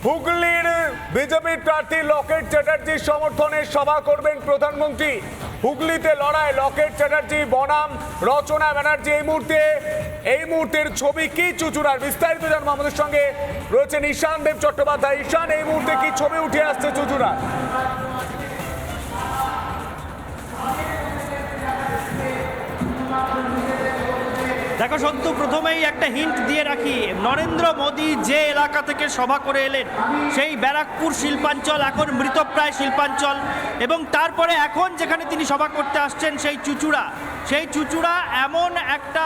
হুগলির বিজেপি প্রার্থী লকেট চ্যাটার্জির সমর্থনে সভা করবেন প্রধানমন্ত্রী। হুগলিতে লড়াই লকেট চ্যাটার্জি বনাম রচনা ব্যানার্জি। এই মুহূর্তের ছবি কি চুচুড়ার, বিস্তারিত জানবো আমাদের সঙ্গে রয়েছেন ঈশান দেব চট্টোপাধ্যায়। ঈশান, এই মুহূর্তে কি ছবি উঠে আসছে চুচুড়া? দেখো সন্তু, প্রথমেই একটা হিন্ট দিয়ে রাখি, নরেন্দ্র মোদী যে এলাকা থেকে সভা করে এলেন সেই ব্যারাকপুর শিল্পাঞ্চল এখন মৃতপ্রায় শিল্পাঞ্চল, এবং তারপরে এখন যেখানে তিনি সভা করতে আসছেন সেই চুচুড়া এমন একটা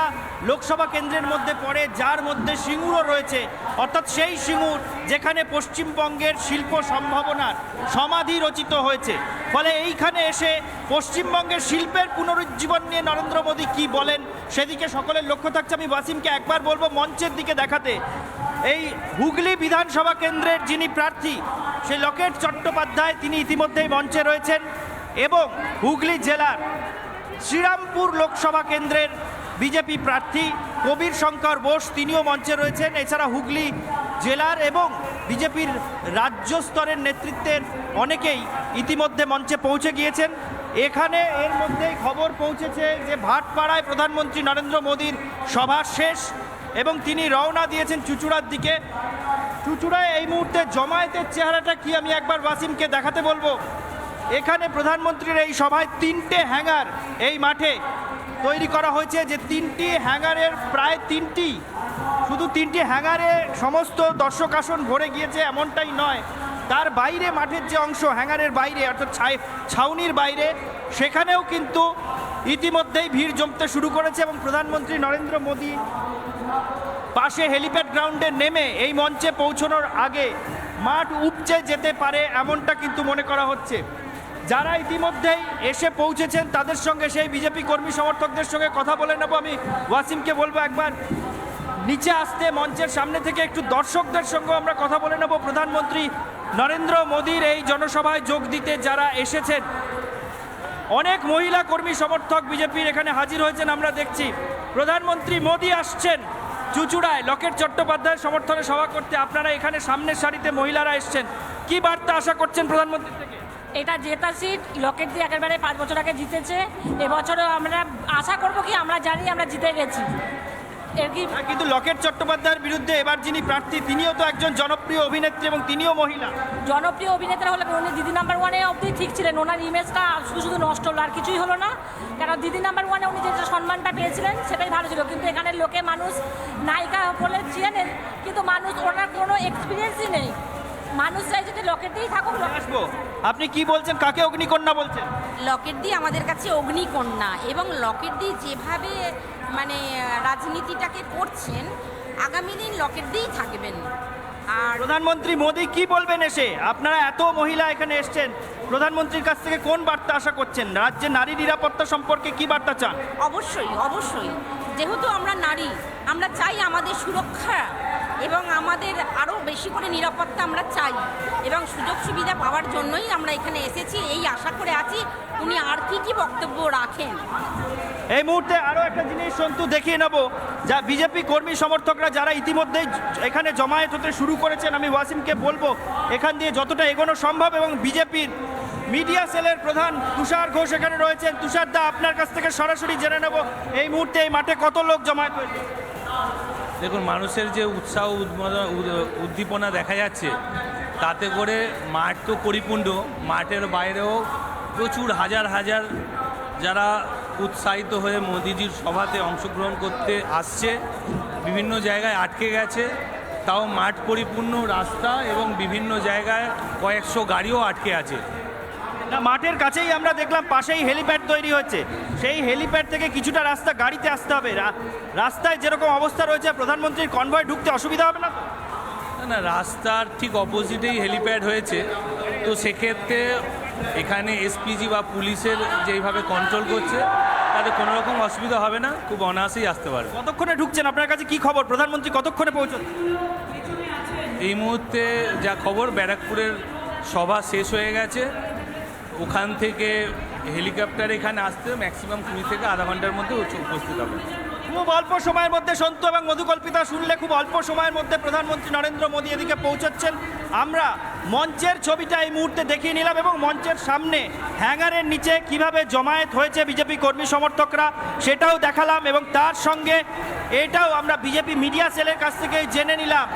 লোকসভা কেন্দ্রের মধ্যে পড়ে যার মধ্যে সিঙ্গুরও রয়েছে, অর্থাৎ সেই সিঙ্গুর যেখানে পশ্চিমবঙ্গের শিল্প সম্ভাবনার সমাধি রচিত হয়েছে। ফলে এইখানে এসে পশ্চিমবঙ্গের শিল্পের পুনরুজ্জীবন নিয়ে নরেন্দ্র মোদী কি বলেন সেদিকে সকলের লক্ষ্য থাকছে। আমি ওয়াসিমকে একবার বলবো মঞ্চের দিকে দেখাতে। এই হুগলি বিধানসভা কেন্দ্রের যিনি প্রার্থী সেই লকেট চট্টোপাধ্যায়, তিনি ইতিমধ্যেই মঞ্চে রয়েছেন, এবং হুগলি জেলার শ্রীরামপুর লোকসভা কেন্দ্রের বিজেপি প্রার্থী কবির শঙ্কর বোস, তিনিও মঞ্চে রয়েছেন। এছাড়া হুগলি জেলার এবং বিজেপির রাজ্য স্তরের নেতৃত্বের অনেকেই ইতিমধ্যে মঞ্চে পৌঁছে গিয়েছেন। এখানে এর মধ্যেই খবর পৌঁছেছে যে ভাটপাড়ায় প্রধানমন্ত্রী নরেন্দ্র মোদীর সভা শেষ এবং তিনি রওনা দিয়েছেন চুচুড়ার দিকে। চুচুড়ায় এই মুহূর্তে জমায়েতের চেহারাটা কি আমি একবার ওয়াসিমকে দেখাতে বলবো। এখানে প্রধানমন্ত্রীর এই সভায় 3টে হ্যাঙ্গার এই মাঠে তৈরি করা হয়েছে, যে 3টি হ্যাঙ্গারের প্রায় শুধু 3টি হ্যাঙ্গারে সমস্ত দর্শক আসন ভরে গিয়েছে এমনটাই নয়, তার বাইরে মাঠের যে অংশ হ্যাঙ্গারের বাইরে অর্থাৎ ছাউনির বাইরে, সেখানেও কিন্তু ইতিমধ্যেই ভিড় জমতে শুরু করেছে। এবং প্রধানমন্ত্রী নরেন্দ্র মোদী পাশে হেলিপ্যাড গ্রাউন্ডে নেমে এই মঞ্চে পৌঁছানোর আগে মাঠ উপচে যেতে পারে এমনটা কিন্তু মনে করা হচ্ছে। যারা ইতিমধ্যেই এসে পৌঁছেছেন তাদের সঙ্গে, সেই বিজেপি কর্মী সমর্থকদের সঙ্গে কথা বলে নেব। আমি ওয়াসিমকে বলবো একবার নিচে আসতে, মঞ্চের সামনে থেকে একটু দর্শকদের সঙ্গে আমরা কথা বলে নেব। প্রধানমন্ত্রী নরেন্দ্র মোদীর এই জনসভায় যোগ দিতে যারা এসেছেন, অনেক মহিলা কর্মী সমর্থক বিজেপির এখানে হাজির হয়েছেন আমরা দেখছি। প্রধানমন্ত্রী মোদী আসছেন চুচুড়ায় লকেট চট্টোপাধ্যায়ের সমর্থনে সভা করতে। আপনারা এখানে সামনের সারিতে মহিলারা এসছেন, কি বার্তা আশা করছেন প্রধানমন্ত্রী থেকে? এটা জেতা সিট, লকেট দিয়ে একেবারে 5 বছর আগে জিতেছে। এবছরও আমরা আশা করব কি, আমরা জানি আমরা জিতে গেছি। কিন্তু লকেট চট্টোপাধ্যায়ের বিরুদ্ধে এবার যিনি প্রার্থী তিনিও তো একজন জনপ্রিয় অভিনেত্রী এবং তিনিও মহিলা। জনপ্রিয় অভিনেতা হলে উনি দিদি নাম্বার 1-এ অবধি ঠিক ছিলেন, ওনার ইমেজটা শুধু নষ্ট হলো, আর কিছুই হলো না। কারণ দিদি নাম্বার 1-এ উনি যে সম্মানটা পেয়েছিলেন সেটাই ভালো ছিল, কিন্তু এখানে লোকে মানুষ নায়িকা বলে চেনেন, কিন্তু মানুষ ওনার কোনো এক্সপিরিয়েন্সই নেই। মানুষ চাই যদি লকেটেই থাকুক। আসবো, আপনি কি বলছেন, কাকে অগ্নিকন্যা বলছেন? লকেট দি আমাদের কাছে অগ্নিকন্যা, এবং লকেট দি যেভাবে মানে রাজনীতিটাকে করছেন, আগামী দিন লকেট দিই থাকবেন। আর প্রধানমন্ত্রী মোদী কি বলবেন এসে? আপনারা এত মহিলা এখানে এসছেন, প্রধানমন্ত্রীর কাছ থেকে কোন বার্তা আশা করছেন? রাজ্যে নারী নিরাপত্তা সম্পর্কে কি বার্তা চান? অবশ্যই যেহেতু আমরা নারী, আমরা চাই আমাদের সুরক্ষা এবং আমাদের আরও বেশি করে নিরাপত্তা আমরা চাই, এবং সুযোগ সুবিধা পাওয়ার জন্যই আমরা এখানে এসেছি। এই আশা করে আছি উনি আর কি বক্তব্য রাখেন। এই মুহূর্তে আরও একটা জিনিস সন্তু দেখিয়ে নেব, যা বিজেপি কর্মী সমর্থকরা যারা ইতিমধ্যেই এখানে জমায়েত হতে শুরু করেছেন। আমি ওয়াসিমকে বলবো এখান দিয়ে যতটা এগোনো সম্ভব, এবং বিজেপির মিডিয়া সেলের প্রধান তুষার ঘোষ এখানে রয়েছেন। তুষার দা, আপনার কাছ থেকে সরাসরি জেনে নেব এই মুহূর্তে এই মাঠে কত লোক জমায়েত হয়েছে? দেখুন, মানুষের যে উৎসাহ উদ্দীপনা দেখা যাচ্ছে, তাতে করে মাঠ তো পরিপূর্ণ, মাঠের বাইরেও প্রচুর হাজার হাজার যারা উৎসাহিত হয়ে মোদিজির সভাতে অংশগ্রহণ করতে আসছে। বিভিন্ন জায়গায় আটকে গেছে, তাও মাঠ পরিপূর্ণ, রাস্তা এবং বিভিন্ন জায়গায় কয়েকশো গাড়িও আটকে আছে। না, মাঠের কাছেই আমরা দেখলাম পাশেই হেলিপ্যাড তৈরি হচ্ছে, সেই হেলিপ্যাড থেকে কিছুটা রাস্তা গাড়িতে আসতে হবে। রাস্তায় যেরকম অবস্থা রয়েছে, প্রধানমন্ত্রীর কনভয় ঢুকতে অসুবিধা হবে না? না, রাস্তার ঠিক অপোজিটেই হেলিপ্যাড হয়েছে, তো সেক্ষেত্রে এখানে এসপিজি বা পুলিশের যেইভাবে কন্ট্রোল করছে তাতে কোনো রকম অসুবিধা হবে না, খুব অনায়াসেই আসতে পারবে। কতক্ষণে ঢুকছেন? আপনার কাছে কি খবর? প্রধানমন্ত্রী কতক্ষণে পৌঁছন? এই মুহূর্তে যা খবর, ব্যারাকপুরের সভা শেষ হয়ে গেছে, ওখান থেকে হেলিকপ্টার এখানে আসতে ম্যাক্সিমাম 20 থেকে আধা ঘন্টার মধ্যে উপস্থিত হবে। খুব অল্প সময়ের মধ্যে সন্তু এবং মধুকল্পিতা শুনলে খুব অল্প সময়ের মধ্যে প্রধানমন্ত্রী নরেন্দ্র মোদী এদিকে পৌঁছচ্ছেন। আমরা মঞ্চের ছবিটা এই মুহূর্তে দেখিয়ে নিলাম এবং মঞ্চের সামনে হ্যাঙ্গারের নিচে কিভাবে জমায়েত হয়েছে বিজেপি কর্মী সমর্থকরা সেটাও দেখালাম এবং তার সঙ্গে এটাও আমরা বিজেপি মিডিয়া সেলের কাছ থেকে জেনে নিলাম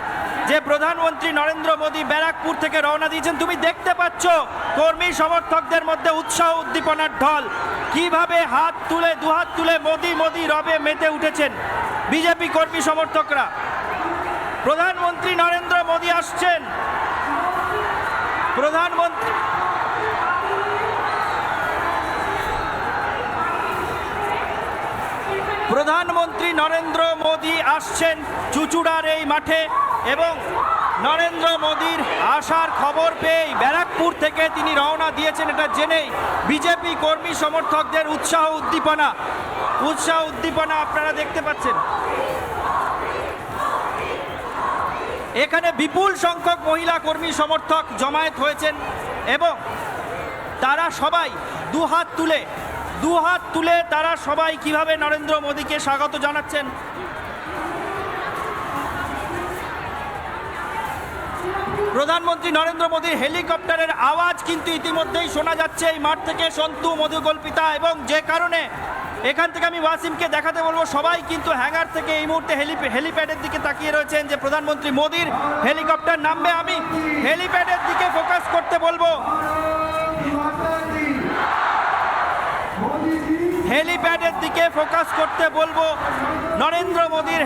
যে প্রধানমন্ত্রী নরেন্দ্র মোদী ব্যারাকপুর থেকে রওনা দিয়েছেন। তুমি দেখতে পাচ্ছ কর্মী সমর্থকদের মধ্যে উৎসাহ উদ্দীপনার ঢল, কিভাবে হাত তুলে দুহাত তুলে মোদি মোদি রবে মেতে উঠেছেন বিজেপি কর্মী সমর্থকরা। প্রধানমন্ত্রী নরেন্দ্র মোদী আসছেন। প্রধানমন্ত্রী নরেন্দ্র মোদী আসছেন চুঁচুড়ার এই মাঠে এবং নরেন্দ্র মোদীর আসার খবর পেয়েই ব্যারাকপুর থেকে তিনি রওনা দিয়েছেন। এটা জেনেই বিজেপি কর্মী সমর্থকদের উৎসাহ উদ্দীপনা আপনারা দেখতে পাচ্ছেন। এখানে বিপুল সংখ্যক মহিলা কর্মী সমর্থক জমায়েত হয়েছেন এবং তারা সবাই দুহাত তুলে তারা সবাই কিভাবে নরেন্দ্র মোদীকে স্বাগত জানাচ্ছেন। প্রধানমন্ত্রী নরেন্দ্র মোদীর হেলিকপ্টারের আওয়াজ কিন্তু ইতিমধ্যেই শোনা যাচ্ছে এই মাঠ থেকে সন্তু, মধুকল্পিতা, এবং যে কারণে এখান থেকে আমি ওয়াসিমকে দেখাতে বলবো সবাই কিন্তু হ্যাঙ্গার থেকে এই মুহূর্তে হেলিপ্যাডের দিকে তাকিয়ে রয়েছেন যে প্রধানমন্ত্রী মোদীর হেলিকপ্টার নামবে। আমি হেলিপ্যাডের দিকে ফোকাস করতে বলবো। নরেন্দ্র মোদীর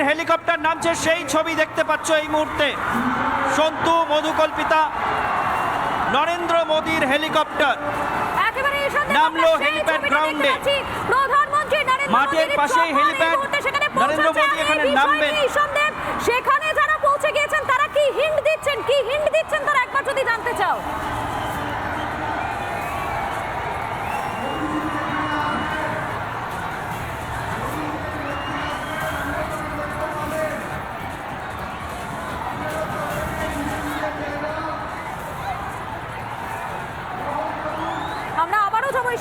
হেলিকপ্টার নামছে। সেই ছবি দেখতে পাচ্ছ এই মুহূর্তে। সন্তু, মধুকল্পিতা, নরেন্দ্র মোদীর হেলিকপ্টার নামলো হেলিপ্যাড গ্রাউন্ডে। মাঠের পাশেই হেলিপ্যাড, নরেন্দ্র মোদী এখানে নামবেন। সেখানে যারা পৌঁছে গিয়েছেন তারা কি হিন্ট দিচ্ছেন তারা একবার যদি জানতে চাও।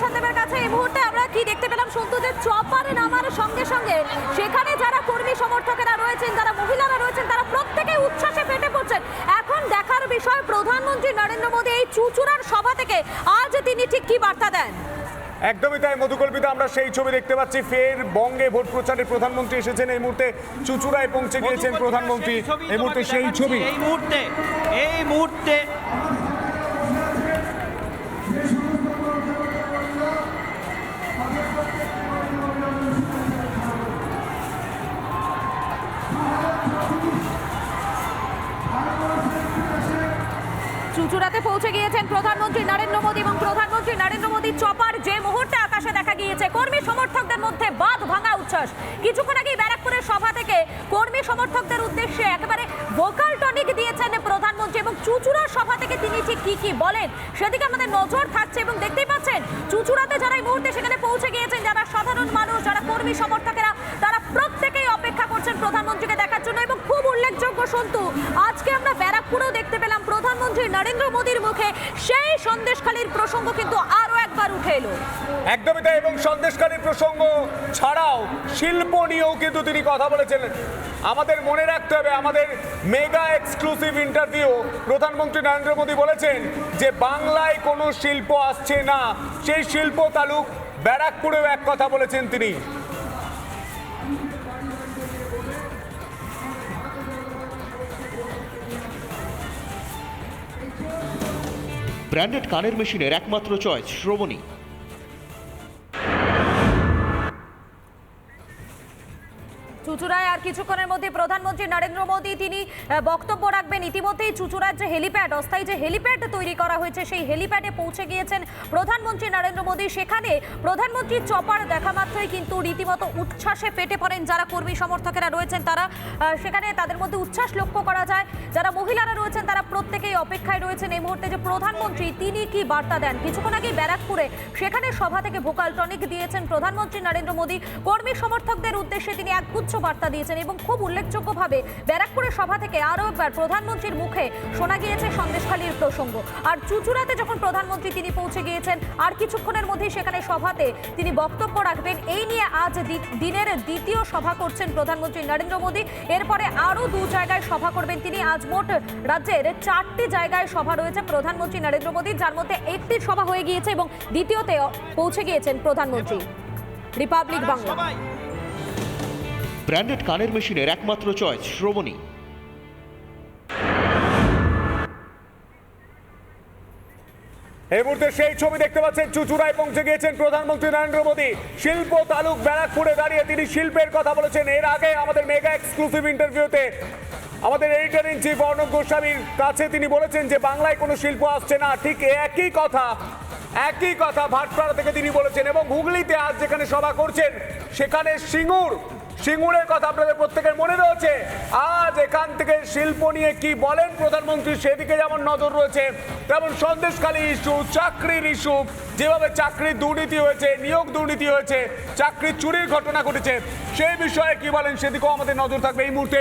সন্দেবের কাছে এই মুহূর্তে আমরা কি দেখতে পেলাম সন্তু, যে চপারে নামার সঙ্গে সঙ্গে সেখানে যারা কর্মী সমর্থকেরা রয়েছেন, যারা মহিলারা রয়েছেন, তারা প্রত্যেকে উচ্ছ্বাসে ফেটে পড়ছেন। এখন দেখার বিষয় প্রধানমন্ত্রী নরেন্দ্র মোদী এই চুঁচুড়ার সভা থেকে আজ তিনি ঠিক কি বার্তা দেন। একদমই তাই মধুকল্পিতা, আমরা সেই ছবি দেখতে পাচ্ছি। ফের বঙ্গে ভোট প্রচারে প্রধানমন্ত্রী এসেছেন। এই মুহূর্তে চুঁচুড়ায় পৌঁছে গিয়েছেন প্রধানমন্ত্রী। এই মুহূর্তে সেই ছবি এই মুহূর্তে চুঁচুড়াতে পৌঁছে গিয়েছেন প্রধানমন্ত্রী নরেন্দ্র মোদী এবং প্রধানমন্ত্রী নরেন্দ্র মোদীর চপার যে মুহূর্তে আকাশে দেখা গিয়েছে, কর্মী সমর্থকদের মধ্যে বাঁধ ভাঙা উচ্ছ্বাস। কিছুক্ষণ আগেই ব্যারাকপুরের সভা থেকে কর্মী সমর্থকদের উদ্দেশ্যে একেবারে ভোকাল টনিক দিয়েছেন প্রধানমন্ত্রী এবং চুঁচুড়ার সভা থেকে তিনি ঠিক কি বলেন সেদিকে আমাদের নজর থাকছে। এবং দেখতেই পাচ্ছেন চুঁচুড়াতে যারা এই মুহূর্তে সেখানে পৌঁছে গিয়েছেন, যারা সাধারণ মানুষ, যারা কর্মী সমর্থকেরা, তারা প্রত্যেকেই অপেক্ষা করছেন প্রধানমন্ত্রীকে দেখার জন্য। এবং খুব উল্লেখযোগ্য সন্তু, আজকে আমরা ব্যারাকপুরেও দেখতে পেলাম প্রধানমন্ত্রী নরেন্দ্র মোদীর মুখে সেই সন্দেশখালীর প্রসঙ্গ কিন্তু আরো একবার উঠে এলো। একদমই তাই, এবং সন্দেশখালীর প্রসঙ্গ ছাড়াও শিল্প নিয়েও কিন্তু তিনি কথা বলেছিলেন। আমাদের মনে রাখতে হবে, আমাদের মেগা এক্সক্লুসিভ ইন্টারভিউ প্রধানমন্ত্রী নরেন্দ্র মোদী বলেছেন যে বাংলায় কোনো শিল্প আসছে না, সেই শিল্প তালুক ব্যারাকপুরেও এক কথা বলেছেন তিনি। ব্র্যান্ডেড কানের মেশিনের একমাত্র চয়েস শ্রবণী। চুঁচুড়ায় আর কিছুক্ষণের মধ্যে প্রধানমন্ত্রী নরেন্দ্র মোদী তিনি বক্তব্য রাখবেন। ইতিমধ্যেই চুঁচুড়ার যে হেলিপ্যাড, অস্থায়ী যে হেলিপ্যাড তৈরি করা হয়েছে, সেই হেলিপ্যাডে পৌঁছে গিয়েছেন প্রধানমন্ত্রী নরেন্দ্র মোদী। সেখানে প্রধানমন্ত্রীর চপার দেখা মাত্রই কিন্তু রীতিমতো উচ্ছ্বাসে ফেটে পড়েন যারা কর্মী সমর্থকেরা রয়েছেন। তারা সেখানে তাদের মধ্যে উচ্ছ্বাস লক্ষ্য করা যায়। যারা মহিলারা রয়েছেন তারা প্রত্যেকেই অপেক্ষায় রয়েছেন এই মুহূর্তে যে প্রধানমন্ত্রী তিনি কি বার্তা দেন। কিছুক্ষণ আগেই ব্যারাকপুরে সেখানে সভা থেকে ভোকাল টনিক দিয়েছেন প্রধানমন্ত্রী নরেন্দ্র মোদী। কর্মী সমর্থকদের উদ্দেশ্যে তিনি একগুচ্ছ বার্তা দিয়েছেন এবং খুব উল্লেখযোগ্যভাবে ব্যারাকপুরের সভা থেকে আরও একবার প্রধানমন্ত্রীর মুখে শোনা গিয়েছে সন্দেশখালীর প্রসঙ্গ। আর চুঁচুড়াতে যখন প্রধানমন্ত্রী তিনি পৌঁছে গিয়েছেন, আর কিছুক্ষণের মধ্যেই সেখানে সভাতে তিনি বক্তব্য রাখবেন। এই নিয়ে আজ দিনের দ্বিতীয় সভা করছেন প্রধানমন্ত্রী নরেন্দ্র মোদী। এরপরে আরও 2 জায়গায় সভা করবেন তিনি। আজ মোট রাজ্যের 4টি জায়গায় সভা রয়েছে প্রধানমন্ত্রী নরেন্দ্র মোদী, যার মধ্যে একটি সভা হয়ে গিয়েছে এবং দ্বিতীয়তে পৌঁছে গিয়েছেন প্রধানমন্ত্রী। রিপাবলিক বাংলা। ব্র্যান্ডেড কানের মেশিনের একমাত্র চয়েস শ্রবণী। এই মুহূর্তে সেই ছবি দেখতে পাচ্ছেন, চুঁচুড়ায় পৌঁছে গিয়েছেন প্রধানমন্ত্রী নরেন্দ্র মোদী। শিল্প তালুক ব্যারাকপুরে দাঁড়িয়ে তিনি শিল্পের কথা বলেছেন। এর আগে আমাদের মেগা এক্সক্লুসিভ ইন্টারভিউতে আমাদের এডিটর ইন চিফ অর্ণব গোস্বামীর কাছে তিনি বলেছেন যে বাংলায় কোনো শিল্প আসছে না। ঠিক একই কথা ভাটপাড়া থেকে তিনি বলেছেন। এবং হুগলিতে আজ যেখানে সভা করছেন সেখানে সিঙ্গুরের কথা আপনাদের প্রত্যেকের মনে রয়েছে। আজ এখান থেকে শিল্প নিয়ে কি বলেন প্রধানমন্ত্রী সেদিকে যেমন নজর রয়েছে, তেমন সন্দেশখালী ইস্যু, চাকরির ইস্যু, যেভাবে চাকরির দুর্নীতি হয়েছে, নিয়োগ দুর্নীতি হয়েছে, চাকরির চুরির ঘটনা ঘটেছে, সেই বিষয়ে কি বলেন সেদিকেও আমাদের নজর থাকবে। এই মুহূর্তে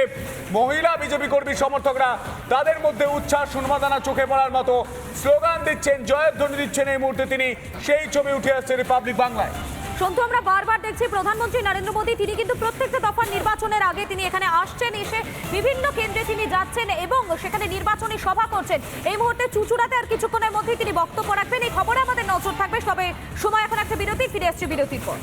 মহিলা বিজেপি কর্মী সমর্থকরা তাদের মধ্যে উচ্ছ্বাস উন্মাদনা চোখে পড়ার মতো স্লোগান দিচ্ছেন, জয়ধ্বনি দিচ্ছেন। এই মুহূর্তে তিনি সেই ছবি উঠে আসছে রিপাবলিক বাংলায়। সন্তু, আমরা বারবার দেখছি প্রধানমন্ত্রী নরেন্দ্র মোদী তিনি কিন্তু প্রত্যেকটা দফার নির্বাচনের আগে তিনি এখানে আসছেন, এসে বিভিন্ন কেন্দ্রে তিনি যাচ্ছেন এবং সেখানে নির্বাচনী সভা করছেন। এই মুহূর্তে চুঁচুড়াতে আর কিছুক্ষণের মধ্যেই তিনি বক্তব্য রাখবেন। এই খবরে আমাদের নজর থাকবে। তবে সময় এখন একটা বিরতি, ফিরে আসছে বিরতির পর।